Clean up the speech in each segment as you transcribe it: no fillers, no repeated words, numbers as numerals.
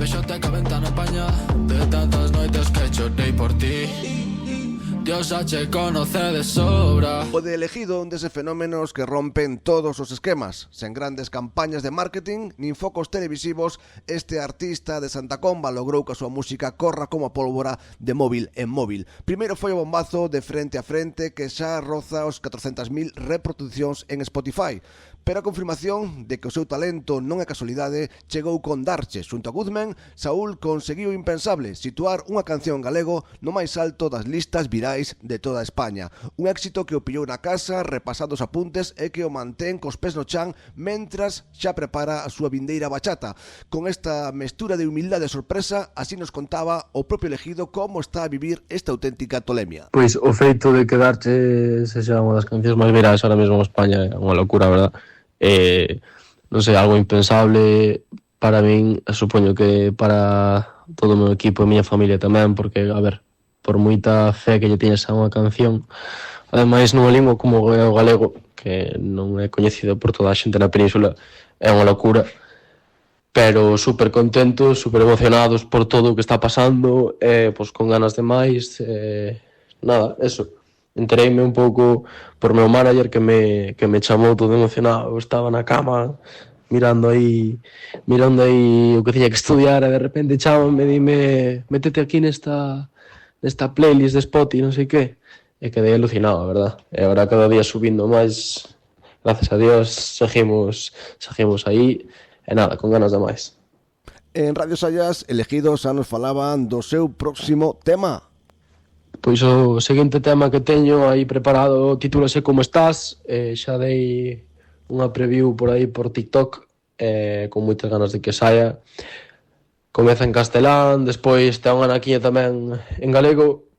Véxote ca ventana apaña de tantas noites que chorei por ti. Dios xa che conoce de sobra. O de Elegido un deses fenómenos que rompen todos os esquemas. Sen grandes campañas de marketing nin focos televisivos, este artista de Santa Comba logrou que a súa música corra como a pólvora de móvil en móvil. Primeiro foi o bombazo de Frente a Frente, que xa roza os 400.000 reproduccións en Spotify. Pero a confirmación de que o seu talento non é casualidade chegou con Darche. Xunto a Guzmán, Saúl conseguiu o impensable, situar unha canción galego no máis alto das listas virais de toda España. Un éxito que o pillou na casa, repasando os apuntes e que o mantén cos pés no chan mentras xa prepara a súa vindeira bachata. Con esta mestura de humildade e sorpresa, así nos contaba o propio Elegido como está a vivir esta auténtica tolemia. Pois o feito de que Darche sexa unha das cancións máis virais ahora mesmo en España é unha locura, verdad? Non sei, algo impensable para min, supoño que para todo o meu equipo e a miña familia tamén, porque, a ver, por moita fe que lle tiñas a unha canción, ademais nunha lingua como o galego, que non é coñecido por toda a xente na península, é unha locura, pero super contentos, super emocionados por todo o que está pasando, pois con ganas de máis, nada, eso. Entereime un pouco por meu manager que me chamou todo emocionado. Eu estaba na cama mirando aí o que tiña que estudiar e de repente chamame e dime métete aquí nesta playlist de Spotify, non sei que, e quedei alucinado, a verdad. E agora cada día subindo máis, gracias a Dios, seguimos aí e nada, con ganas de máis. En Radio Sallas, Elegido xa nos falaban do seu próximo tema. Pois o seguinte tema que teño aí preparado titúlase Como estás, xa dei unha preview por aí por TikTok, con moitas ganas de que saia. Comeza en castelán, despois ten unha anaquiña tamén en galego,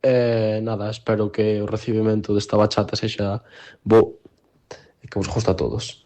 nada, espero que o recibimento desta bachata sexa bo e que vos gusta a todos.